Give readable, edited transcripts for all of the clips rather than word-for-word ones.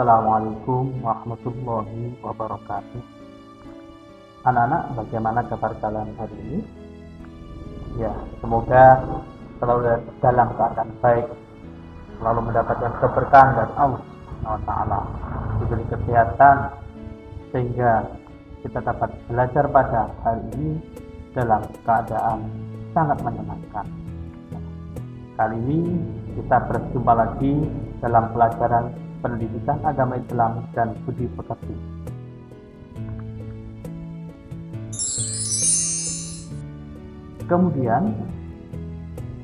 Assalamualaikum warahmatullahi wabarakatuh. Anak-anak, bagaimana kabar kalian hari ini? Ya, semoga selalu dalam keadaan baik, selalu mendapatkan keberkahan dari Allah SWT, diberi kesehatan sehingga kita dapat belajar pada hari ini dalam keadaan sangat menyenangkan. Kali ini kita berjumpa lagi dalam pelajaran pendidikan agama Islam dan budi pekerti. Kemudian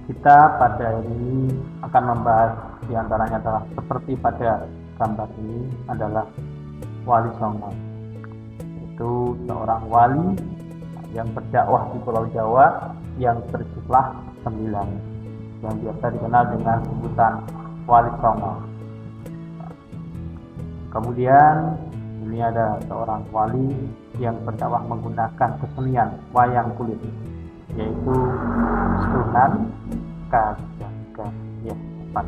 kita pada hari ini akan membahas diantaranya adalah seperti pada gambar ini adalah Wali Songo, yaitu seorang wali yang berdakwah di Pulau Jawa yang berjumlah 9, yang biasa dikenal dengan sebutan Wali Songo. Kemudian ini ada seorang wali yang berdakwah menggunakan kesenian wayang kulit, yaitu Sunan Kalijaga, ya, tepat,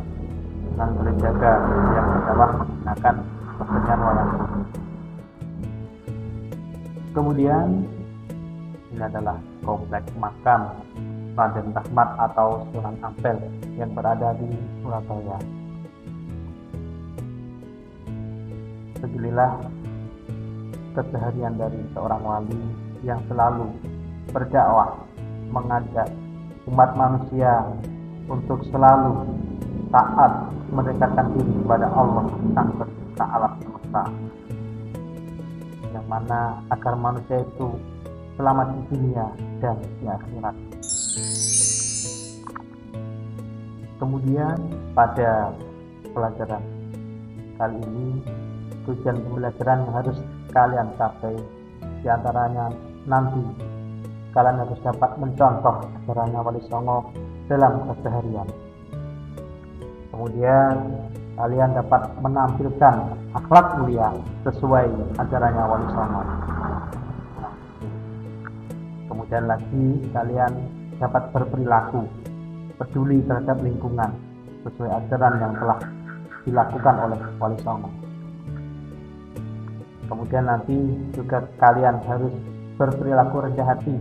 Sunan Kalijaga yang berdakwah menggunakan kesenian wayang kulit. Kemudian ini adalah kompleks makam Raden Rahmat atau Sunan Ampel yang berada di Surabaya. Beginilah keseharian dari seorang wali yang selalu berdakwah, mengajak umat manusia untuk selalu taat, mendekatkan diri kepada Allah Sang Pencipta alam semesta, yang mana agar manusia itu selamat di dunia dan di akhirat. Kemudian pada pelajaran kali ini, tujuan pembelajaran yang harus kalian capai diantaranya nanti kalian harus dapat mencontoh ajarannya Wali Songo dalam keseharian. Kemudian kalian dapat menampilkan akhlak mulia sesuai ajarannya Wali Songo. Kemudian lagi kalian dapat berperilaku peduli terhadap lingkungan sesuai ajaran yang telah dilakukan oleh Wali Songo. Kemudian nanti juga kalian harus berperilaku rendah hati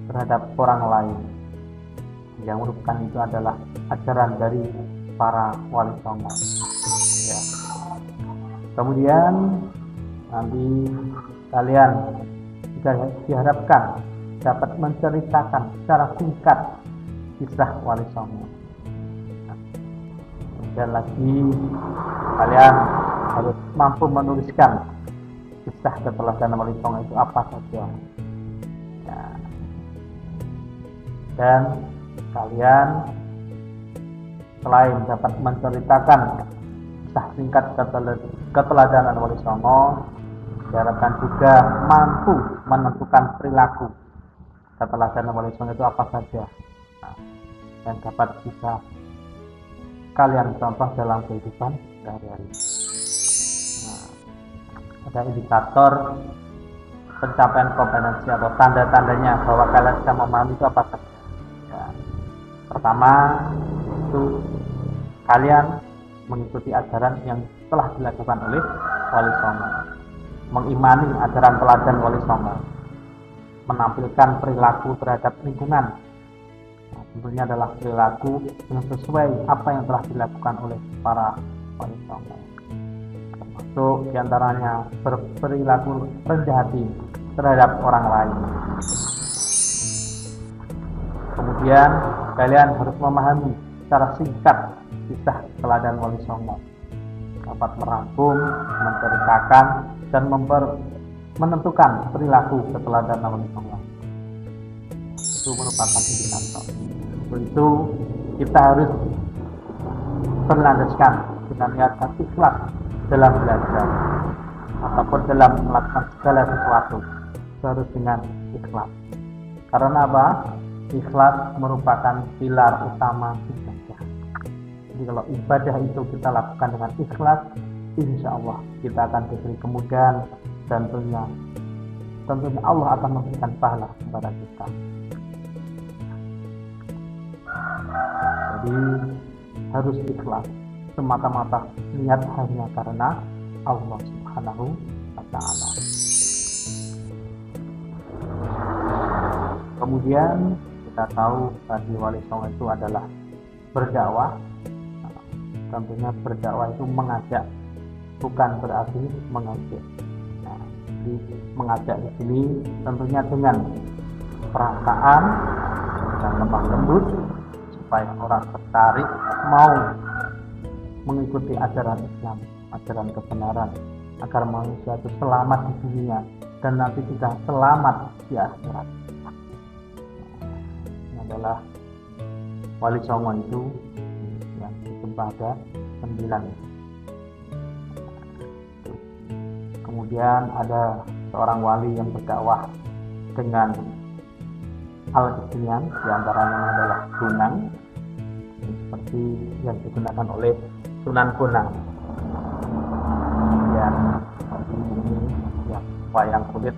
terhadap orang lain, yang merupakan itu adalah ajaran dari para Wali Songo. Ya. Kemudian nanti kalian juga diharapkan dapat menceritakan secara singkat kisah Wali Songo. Kemudian lagi kalian harus mampu menuliskan kisah keteladanan Wali Songo itu apa saja. Ya. Dan kalian selain dapat menceritakan kisah singkat keteladanan Wali Songo, diharapkan juga mampu menentukan perilaku keteladanan Wali Songo itu apa saja, dan dapat bisa kalian contoh dalam kehidupan sehari-hari. Ada indikator pencapaian kompetensi atau tanda-tandanya bahwa kalian bisa memahami itu apa saja. Ya. Pertama, yaitu kalian mengikuti ajaran yang telah dilakukan oleh Wali Songo, mengimani ajaran teladan Wali Songo, menampilkan perilaku terhadap lingkungan. Nah, tentunya adalah perilaku yang sesuai apa yang telah dilakukan oleh para Wali Songo. Termasuk diantaranya berperilaku rendah hati terhadap orang lain. Kemudian kalian harus memahami secara singkat kisah teladan Wali Songo, dapat merangkum, menceritakan, dan menentukan perilaku keteladanan Wali Songo. Itu merupakan indikator. Untuk itu kita harus berlandaskan dengan niat ikhlas dalam belajar ataupun dalam melakukan segala sesuatu, harus dengan ikhlas. Karena apa? Ikhlas merupakan pilar utama ibadah. Jadi kalau ibadah itu kita lakukan dengan ikhlas, insya Allah kita akan diberi kemudahan dan tentunya Allah akan memberikan pahala kepada kita. Jadi harus ikhlas, semata-mata niat hanya karena Allah Subhanahu wa Ta'ala. Kemudian kita tahu tadi wali songo itu adalah berdakwah. Tentunya berdakwah itu mengajak, bukan berarti mengajak. Jadi mengajak di sini tentunya dengan perasaan dan lemah lembut supaya orang tertarik mau mengikuti ajaran Islam, ajaran kebenaran, agar manusia itu selamat di dunia dan nanti juga selamat di akhirat. Ini adalah wali songo itu yang disembah ada 9. Kemudian ada seorang wali yang berdakwah dengan al-kesenian, diantaranya adalah kunang, seperti yang digunakan oleh Sunan Kunang. Kemudian ini yang wayang kulit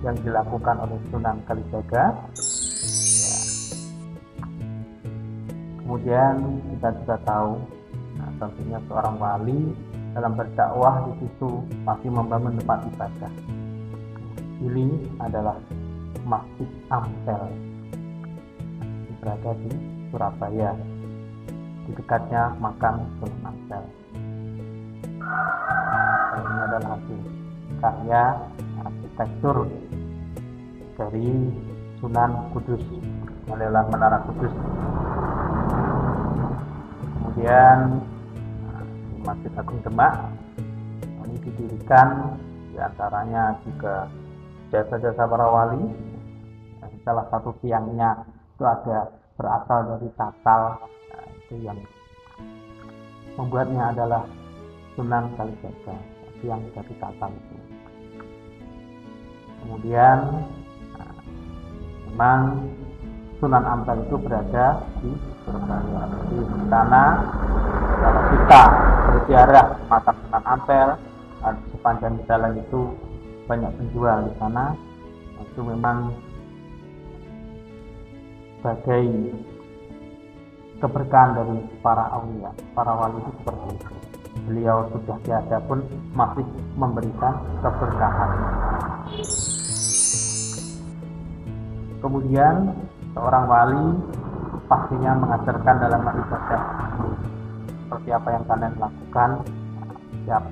yang dilakukan oleh Sunan Kalijaga. Ya. Kemudian kita juga tahu, tentunya seorang wali dalam berdakwah di situ pasti membangun tempat ibadah. Ini adalah Masjid Ampel, berada di Surabaya, di dekatnya makam Sunan Ampel. Ini adalah hasil karya arsitektur dari Sunan Kudus, adalah Menara Kudus. Kemudian Masjid Agung Demak ini didirikan diantaranya juga jasa-jasa para wali. Salah satu tiangnya itu ada berasal dari Tatal, itu yang membuatnya adalah Sunan Kalijaga, tiang dari Tatal itu. Kemudian memang Sunan Ampel itu berada di Surabaya, di sana. Kalau kita berziarah makam Sunan Ampel, sepanjang jalan itu banyak penjual di sana. Itu memang sebagai keberkahan dari para aulia, para wali itu seperti itu. Beliau sudah tiada pun masih memberikan keberkahan. Kemudian seorang wali pastinya mengajarkan dalam ibadah seperti apa yang kalian lakukan setiap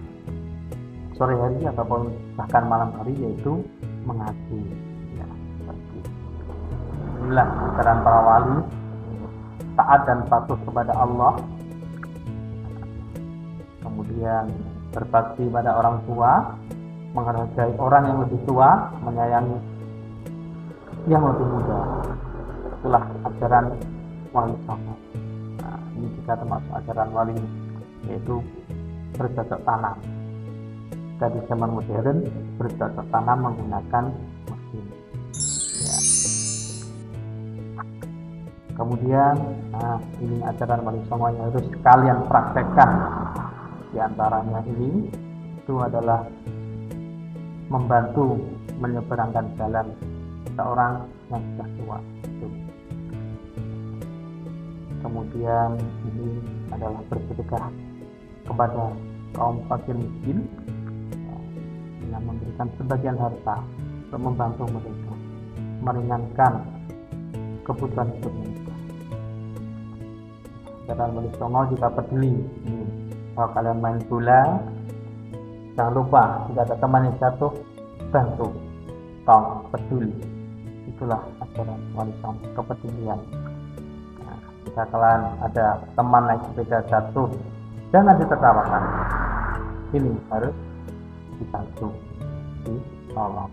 sore hari ataupun bahkan malam hari, yaitu mengaji. Ya, seperti inilah ajaran para wali, taat dan patuh kepada Allah, kemudian berbakti pada orang tua, menghargai orang yang lebih tua, menyayangi yang lebih muda. Itulah ajaran wali songo. Ini juga termasuk ajaran wali, yaitu bercocok tanam. Dari zaman modern bercocok tanam menggunakan mesin. Ya. Kemudian, ini ajaran wali songo yang harus kalian praktekkan. Di antaranya ini itu adalah membantu menyeberangkan jalan seorang yang sudah tua. Kemudian ini adalah bersedekah kepada kaum fakir miskin dengan memberikan sebagian harta untuk membantu mereka, meringankan kebutuhan hidup mereka. Dan wali songo juga peduli. Kalau kalian main bola, jangan lupa jika ada teman yang jatuh, bantu, tolong, peduli. Itulah ajaran wali songo, kepedulian. Jika kalian ada teman naik sepeda jatuh, jangan ditertawakan. Ini harus dibantu, ditolong.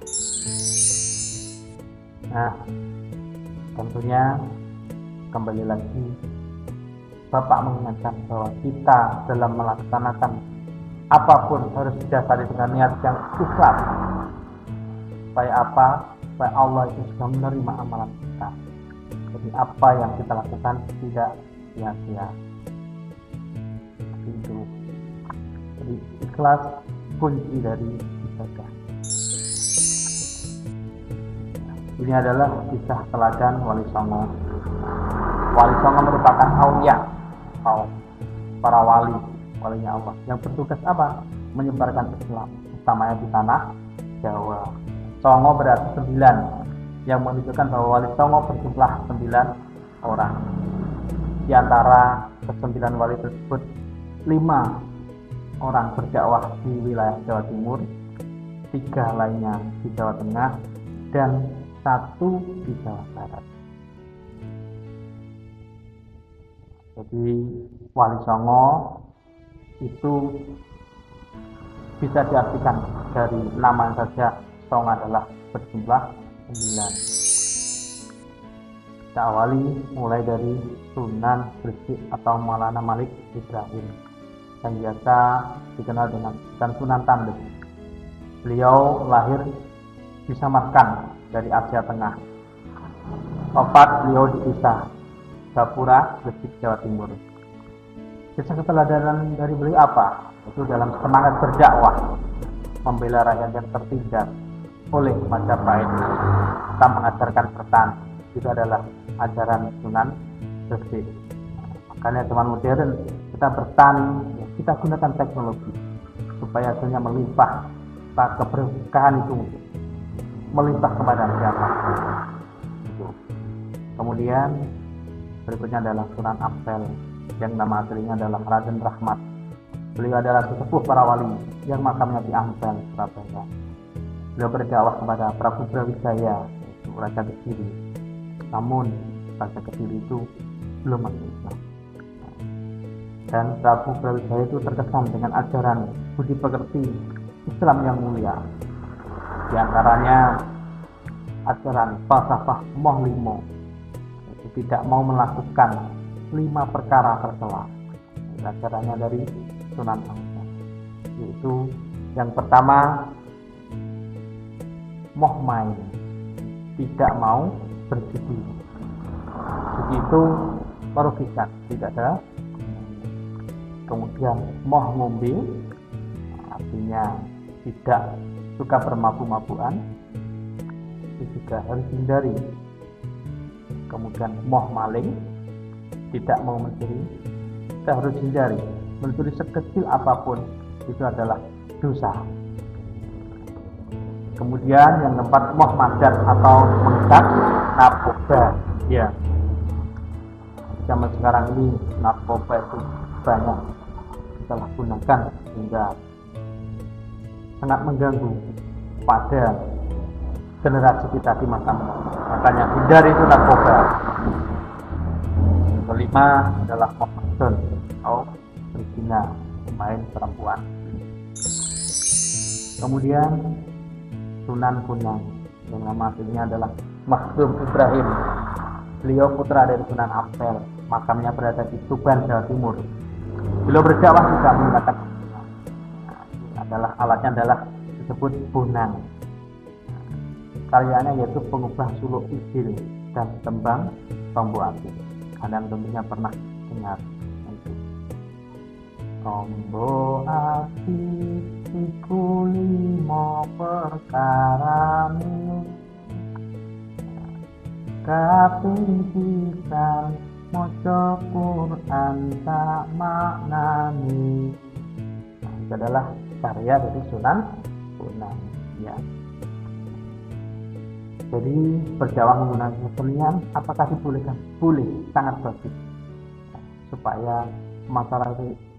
Tentunya kembali lagi Bapak mengingatkan bahwa kita dalam melaksanakan apapun harus didasari dengan niat yang ikhlas. Supaya apa? Supaya Allah itu sudah menerima amalan kita. Jadi apa yang kita lakukan tidak sia-sia. Itu. Jadi ikhlas kunci dari ibadah. Ini adalah kisah teladan Wali Songo. Wali Songo merupakan aulia, para wali, walinya Allah, yang bertugas apa? menyebarkan Islam, utamanya di tanah Jawa. Songo berarti 9, yang menunjukkan bahwa Wali Songo berjumlah 9 orang. Di antara ke-9 wali tersebut, 5 orang berdakwah di wilayah Jawa Timur, 3 lainnya di Jawa Tengah, dan 1 di Jawa Barat. Jadi Wali Songo itu bisa diartikan dari nama saja, Songo adalah berjumlah 9. Kita awali mulai dari Sunan Gresik atau Maulana Malik Ibrahim yang biasa dikenal dengan Sunan Tandus. Beliau lahir di Samarkand dari Asia Tengah. Wafat beliau di Isa, Gapura, Gresik, Jawa Timur. Kisah keteladanan dari beliau apa? Itu dalam semangat berdakwah, membela rakyat yang tertindas oleh Majapahit, kita mengajarkan bertani. Itu adalah ajaran Sunan Gresik. Makanya zaman modern kita bertani, kita gunakan teknologi supaya hasilnya melimpah, keberkahan itu melimpah kepada siapa. Kemudian berikutnya adalah Sunan Ampel yang nama aslinya adalah Raden Rahmat. Beliau adalah sesepuh para wali yang makamnya di Ampel, Surabaya. Beliau berdakwah kepada Prabu Brawijaya, yaitu Raja Kediri. Namun Raja Kediri itu belum masuk Islam. Dan Prabu Brawijaya itu terkesan dengan ajaran budi pekerti Islam yang mulia. Di antaranya ajaran falsafah Moh Limo, yaitu tidak mau melakukan 5 perkara tercela. Ajarannya dari Sunan Ampel, yaitu yang pertama moh main, tidak mau berjudi. Judi itu merugikan, tidak ada. Kemudian moh ngombe, artinya tidak suka bermabuk-mabukan, itu juga harus hindari. Kemudian moh maling, tidak mau mencuri, kita harus hindari. Mencuri sekecil apapun itu adalah dosa. Kemudian yang keempat, moh madat atau mengkat narkoba. Ya, zaman sekarang ini narkoba itu banyak disalahgunakan sehingga sangat mengganggu pada generasi kita di masa mendatang. Makanya hindari itu narkoba. Yang kelima adalah moh madon atau berzina, pemain perempuan. Kemudian Sunan Bonang yang nama aslinya adalah Makhzum Ibrahim. Beliau putra dari Sunan Ampel, makamnya berada di Tuban, Jawa Timur. Beliau berdakwah juga menggunakan adalah alatnya adalah disebut bonang. Karyanya yaitu pengubah suluk idil dan tembang tombo ati. Kalian tentunya pernah dengar itu. Tombo ati iku 5 perkarane, kaping pisan maca Quran tak maknani. Itu adalah karya dari Sunan Bonang. Ya. Jadi berdakwah menggunakan kesenian apakah dibolehkan? Boleh, sangat bagus. Supaya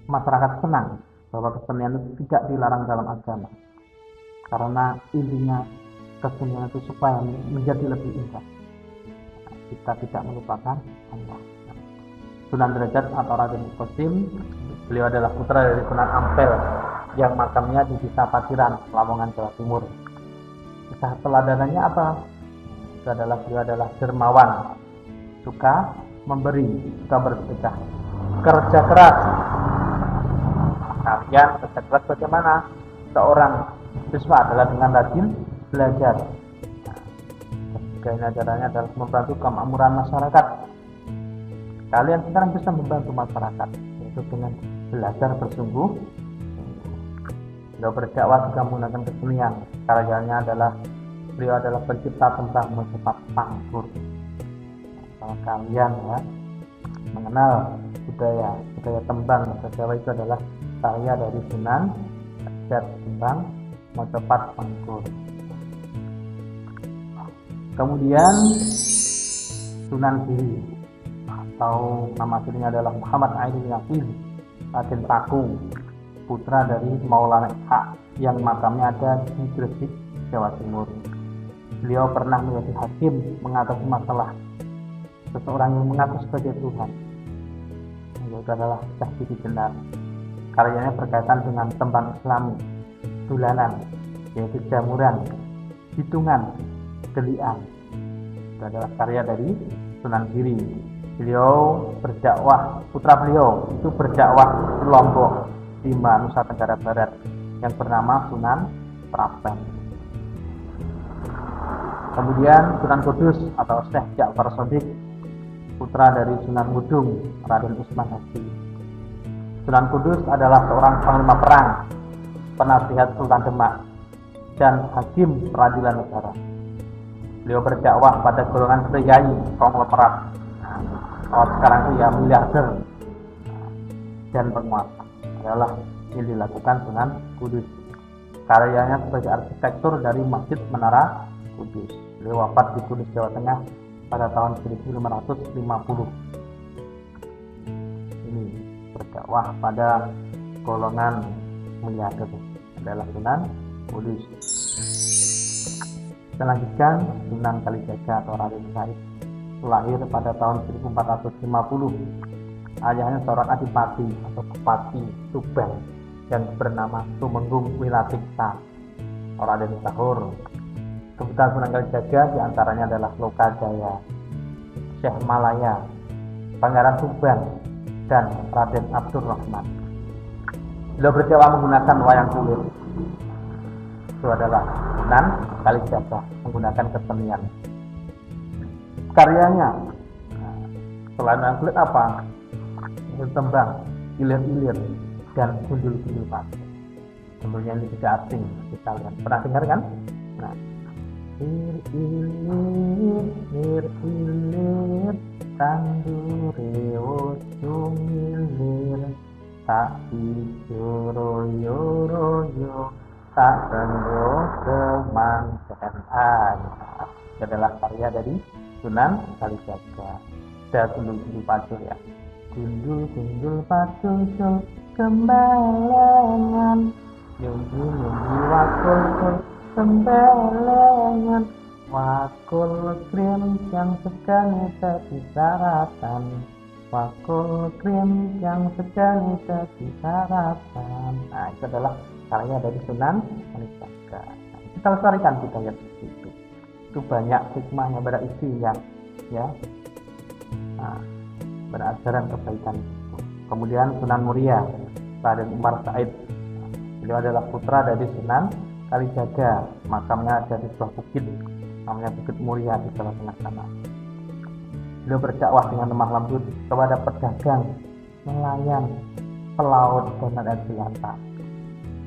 masyarakat senang bahwa kesenian itu tidak dilarang dalam agama. Karena intinya kesenian itu supaya menjadi lebih indah. Kita tidak melupakan Allah. Sunan Derajat atau Raden Qasim, beliau adalah putra dari Sunan Ampel yang makamnya di Desa Paciran, Lamongan, Jawa Timur. Kisah teladanannya apa? Itu adalah beliau adalah dermawan, suka memberi, suka bersedekah, kerja keras. Kalian kerja keras bagaimana? Seorang siswa adalah dengan rajin belajar. Nah, ajarannya adalah membantu kemakmuran masyarakat. Kalian sekarang bisa membantu masyarakat, yaitu dengan belajar bersungguh. Beliau berdakwah juga menggunakan kesenian. Karyanya adalah beliau adalah pencipta tembang Mojopahit Pangkur. Kalau kalian ya mengenal budaya tembang bahasa Jawa, itu adalah karya dari Sunan hajat timbang mocopat mengkur. Kemudian Sunan Giri atau nama aslinya adalah Muhammad Ainul Yakin Raden Paku, putra dari Maulana Ishaq yang makamnya ada di Gresik, Jawa Timur. Beliau pernah menjadi hakim mengatasi masalah seseorang yang mengaku sebagai Tuhan. Itu adalah Syekh Siti Jenar. Karyanya berkaitan dengan tembang Islami, dulanan, yaitu jamuran, hitungan, gelian. Itu adalah karya dari Sunan Giri. Beliau berdakwah, putra beliau itu berdakwah di Lombok, di Nusa Tenggara Barat, yang bernama Sunan Praben. Kemudian Sunan Kudus atau Syekh Ja'far Shadiq, putra dari Sunan Ngudung, Raden Usman Hadi. Sunan Kudus adalah seorang panglima perang, penasihat Sultan Demak, dan hakim peradilan negara. Beliau berdakwah pada golongan priai konglomerat. Kalau sekarang itu ya miliarder dan penguasa adalah yang dilakukan Sunan Kudus. Karyanya sebagai arsitektur dari Masjid Menara Kudus. Beliau wafat di Kudus, Jawa Tengah pada tahun 1550. Ini berdakwah pada golongan miliarder adalah Sunan Kudus. Kita lanjutkan Sunan Kalijaga atau Raden Said, lahir pada tahun 1450. Ayahnya seorang adipati atau bupati Tuban yang bernama Tumenggung Wilatiksa, Raden Sahur. Kebutaan Sunan Kalijaga diantaranya adalah Lokajaya, Syekh Malaya, Pangeran Tuban, dan Raden Abdurrahman. Beliau berdakwah menggunakan wayang kulit. Itu adalah Sunan Kalijaga menggunakan kesenian. Karyanya selain wayang kulit apa? Tembang, ilir-ilir, dan gundul-gundul pasir. Tentunya ini tidak asing bagi kalian. Pernah dengar kan? Nah, ilir-ilir, tandure ujung ilir, tak royo-royo, tak tenggo kemanten anyar. Itu adalah karya dari Sunan Kalijaga. Ada gundul-gundul pasir ya. Gundul-gundul pacul-cul kembalengan, nyunggi-nyunggi wakul-kul kembalengan, wakul krim yang segani jadi saratan, wakul krim yang segani jadi saratan. Nah, itu adalah karya dari Sunan Kalijaga. Kita lestarikan budaya itu. Itu banyak hikmahnya, berisi ya. Nah, berajaran kebaikan itu. Kemudian Sunan Muria, Raden Umar Said. Beliau adalah putra dari Sunan Kalijaga. Makamnya ada di sebuah bukit, namanya Bukit Muria di Jawa Tengah sana. Beliau berdakwah dengan lemah lembut kepada pedagang, nelayan, pelaut, dan rakyat jelata.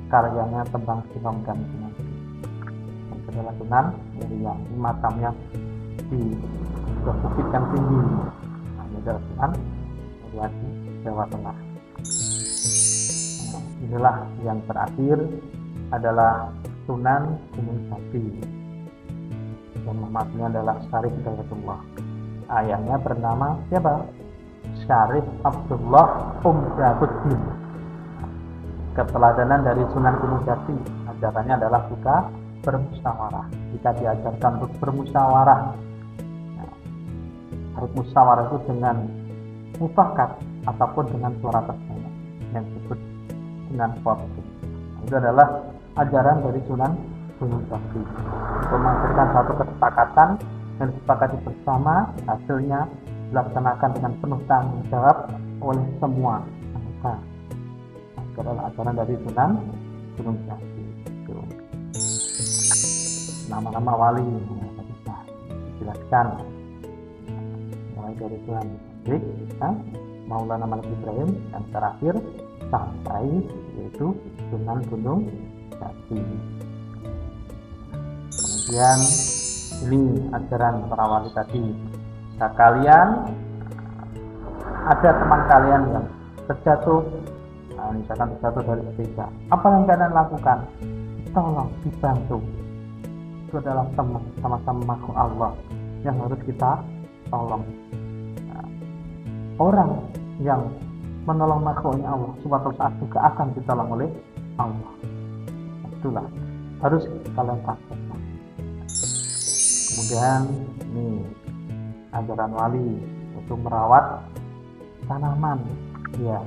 Karyanya tembang Silom dan Sunan. Yang adalah Sunan Muria. Makamnya di sebuah bukit yang tinggi. Sunan Muria di Jawa Tengah. Nah, inilah yang terakhir adalah Sunan Gunung Jati. Yang namanya adalah Syarif Hidayatullah. Ayahnya bernama siapa? Syarif Abdullah Umdabuddin. Keteladanan dari Sunan Gunung Jati, ajarannya adalah suka bermusyawarah. Jika diajarkan untuk bermusyawarah, harus musyawarah itu dengan mufakat ataupun dengan suara terbanyak yang disebut dengan voting. Itu adalah ajaran dari Sunan Gunung Jati untuk menghasilkan satu kesepakatan yang disepakati bersama, hasilnya dilaksanakan dengan penuh tanggung jawab oleh semua anggota. Itu adalah ajaran dari Sunan Gunung Jati. Nama-nama wali yang bisa dijelaskan dari Tuhan Rik, Maulana Malik Ibrahim, yang terakhir sampai yaitu Sunan Gunung Jati. Kemudian ini ajaran para wali tadi. Nah, kalian ada teman kalian yang terjatuh Nah, misalkan terjatuh dari sepeda, apa yang kalian lakukan? Tolong dibantu. Itu adalah teman, sama-sama makhluk Allah yang harus kita tolong. Nah, orang yang menolong makhluknya Allah suatu saat juga akan ditolong oleh Allah. Itulah harus kalian praktekkan. Kemudian ini ajaran wali itu merawat tanaman, ya,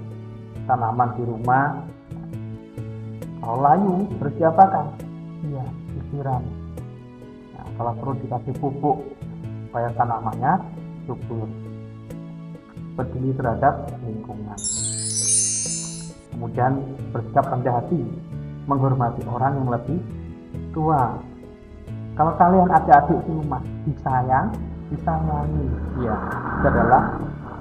tanaman di rumah. Kalau layu harus diapakan? Iya, disiram. Nah, kalau perlu dikasih pupuk supaya tanamannya subur, peduli terhadap lingkungan. Kemudian bersikap rendah hati, menghormati orang yang lebih tua. Kalau kalian adik-adik di rumah disayang, disayangi, ya, itu adalah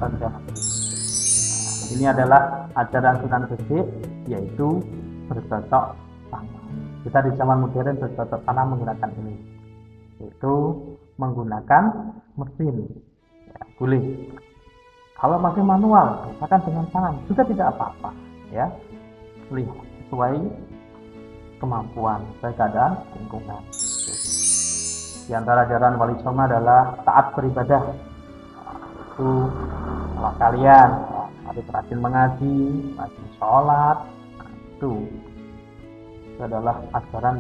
rendah hati. Nah, ini adalah ajaran Sunan Gede, yaitu bercocok tanam. Kita di zaman modern bercocok tanam menggunakan ini, yaitu menggunakan mesin, ya, boleh. Kalau masih manual, misalkan dengan tangan, juga tidak apa-apa, ya, lihat sesuai kemampuan, sesuai keadaan lingkungan. Di antara ajaran Wali Songo adalah taat beribadah. Nah, itu kalau kalian harus rajin mengaji, rajin sholat, nah, itu adalah ajaran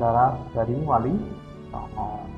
dari Wali Songo.